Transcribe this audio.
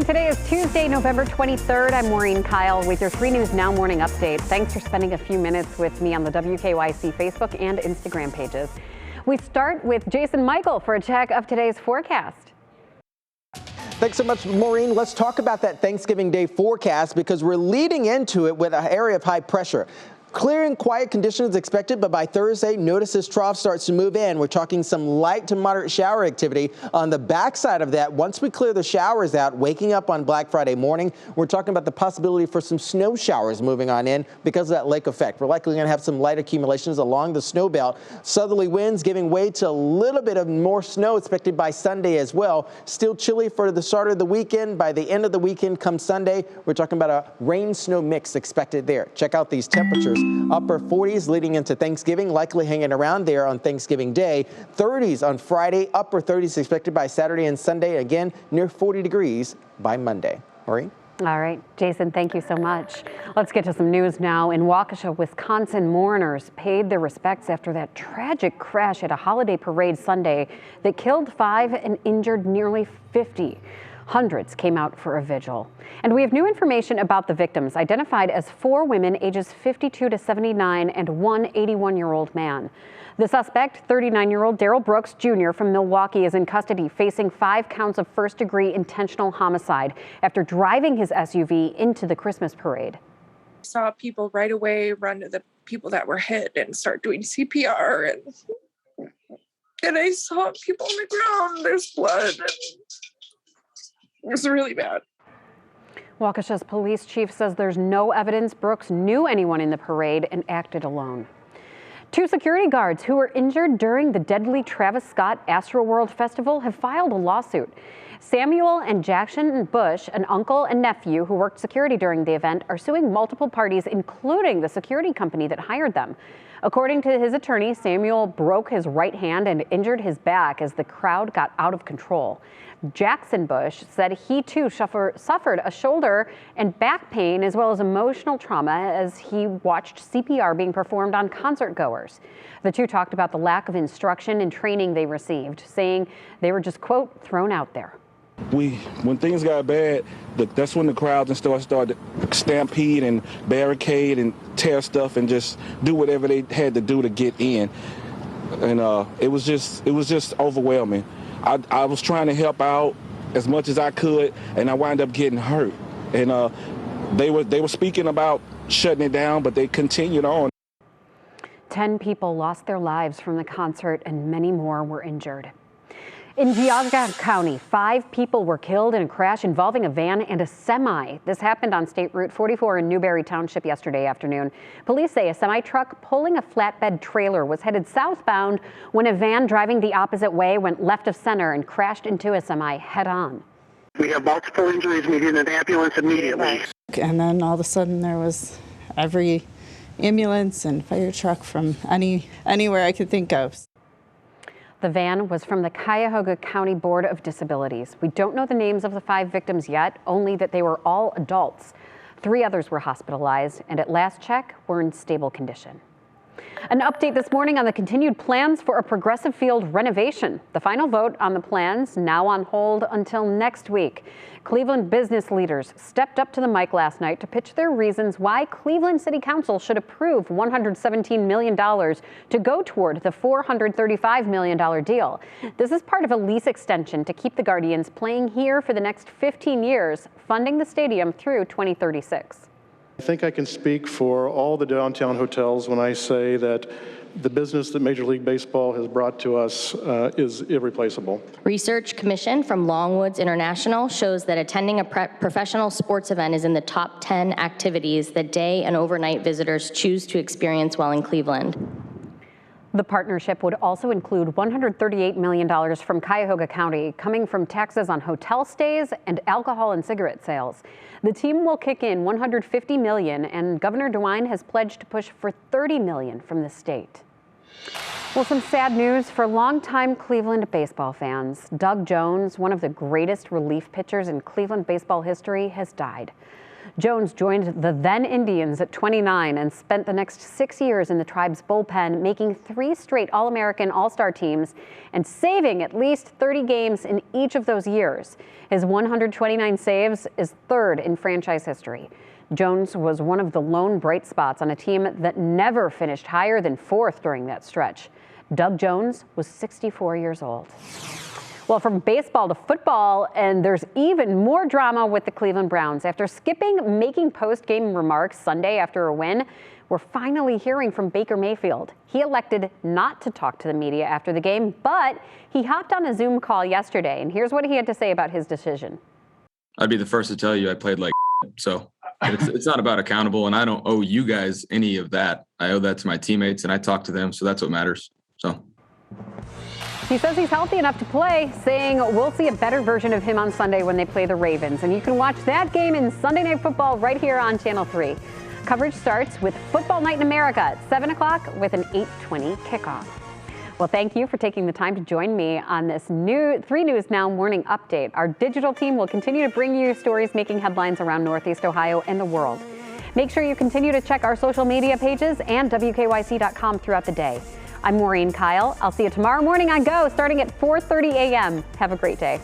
morning. Today is Tuesday, November 23rd. I'm Maureen Kyle with your 3 News Now morning update. Thanks for spending a few minutes with me on the WKYC Facebook and Instagram pages. We start with Jason Michael for a check of today's forecast. Thanks so much, Maureen. Let's talk about that Thanksgiving Day forecast because we're leading into it with an area of high pressure. Clear and quiet conditions expected, but by Thursday, notice this trough starts to move in. We're talking some light to moderate shower activity. On the backside of that, once we clear the showers out, waking up on Black Friday morning, we're talking about the possibility for some snow showers moving on in because of that lake effect. We're likely going to have some light accumulations along the snow belt. Southerly winds giving way to a little bit of more snow expected by Sunday as well. Still chilly for the start of the weekend. By the end of the weekend, come Sunday, we're talking about a rain-snow mix expected there. Check out these temperatures. Upper 40s leading into Thanksgiving, likely hanging around there on Thanksgiving Day. 30s on Friday, upper 30s expected by Saturday and Sunday. Again, near 40 degrees by Monday. Maureen? All right, Jason, thank you so much. Let's get to some news now. In Waukesha, Wisconsin, mourners paid their respects after that tragic crash at a holiday parade Sunday that killed 5 and injured nearly 50. Hundreds came out for a vigil. And we have new information about the victims, identified as 4 women ages 52 to 79 and 1 81-year-old man. The suspect, 39-year-old Daryl Brooks Jr. from Milwaukee, is in custody facing 5 counts of first-degree intentional homicide after driving his SUV into the Christmas parade. I saw people right away run to the people that were hit and start doing CPR. And I saw people on the ground. There's blood. It was really bad. Waukesha's police chief says there's no evidence Brooks knew anyone in the parade and acted alone. 2 security guards who were injured during the deadly Travis Scott Astroworld Festival have filed a lawsuit. Samuel and Jackson Bush, an uncle and nephew who worked security during the event, are suing multiple parties, including the security company that hired them. According to his attorney, Samuel broke his right hand and injured his back as the crowd got out of control. Jackson Bush said he too suffered a shoulder and back pain as well as emotional trauma as he watched CPR being performed on concert goers. The two talked about the lack of instruction and training they received, saying they were just, quote, thrown out there. When things got bad, that's when the crowds and stuff started to stampede and barricade and tear stuff and just do whatever they had to do to get in. And it was just overwhelming. I was trying to help out as much as I could, and I wound up getting hurt. And they were speaking about shutting it down, but they continued on. 10 people lost their lives from the concert, and many more were injured. In Geauga County, 5 people were killed in a crash involving a van and a semi. This happened on State Route 44 in Newberry Township yesterday afternoon. Police say a semi-truck pulling a flatbed trailer was headed southbound when a van driving the opposite way went left of center and crashed into a semi head-on. We have multiple injuries. We need an ambulance immediately. And then all of a sudden there was every ambulance and fire truck from anywhere I could think of. The van was from the Cuyahoga County Board of Disabilities. We don't know the names of the 5 victims yet, only that they were all adults. 3 others were hospitalized and at last check were in stable condition. An update this morning on the continued plans for a Progressive Field renovation. The final vote on the plans now on hold until next week. Cleveland business leaders stepped up to the mic last night to pitch their reasons why Cleveland City Council should approve $117 million to go toward the $435 million deal. This is part of a lease extension to keep the Guardians playing here for the next 15 years, funding the stadium through 2036. I think I can speak for all the downtown hotels when I say that the business that Major League Baseball has brought to us is irreplaceable. Research commissioned from Longwoods International shows that attending a professional sports event is in the top 10 activities that day and overnight visitors choose to experience while in Cleveland. The partnership would also include $138 million from Cuyahoga County, coming from taxes on hotel stays and alcohol and cigarette sales. The team will kick in $150 million, and Governor DeWine has pledged to push for $30 million from the state. Well, some sad news for longtime Cleveland baseball fans. Doug Jones, one of the greatest relief pitchers in Cleveland baseball history, has died. Jones joined the then Indians at 29 and spent the next 6 years in the tribe's bullpen, making 3 straight All-American All-Star teams and saving at least 30 games in each of those years. His 129 saves is 3rd in franchise history. Jones was one of the lone bright spots on a team that never finished higher than 4th during that stretch. Doug Jones was 64 years old. Well, from baseball to football, and there's even more drama with the Cleveland Browns. After skipping making post-game remarks Sunday after a win, we're finally hearing from Baker Mayfield. He elected not to talk to the media after the game, but he hopped on a Zoom call yesterday, and here's what he had to say about his decision. I'd be the first to tell you I played like so it's not about accountable, and I don't owe you guys any of that. I owe that to my teammates, and I talk to them, so that's what matters. So. He says he's healthy enough to play, saying we'll see a better version of him on Sunday when they play the Ravens. And you can watch that game in Sunday Night Football right here on Channel 3. Coverage starts with Football Night in America at 7 o'clock with an 8:20 kickoff. Well, thank you for taking the time to join me on this new 3 News Now morning update. Our digital team will continue to bring you stories making headlines around Northeast Ohio and the world. Make sure you continue to check our social media pages and WKYC.com throughout the day. I'm Maureen Kyle. I'll see you tomorrow morning on Go starting at 4:30 a.m. Have a great day.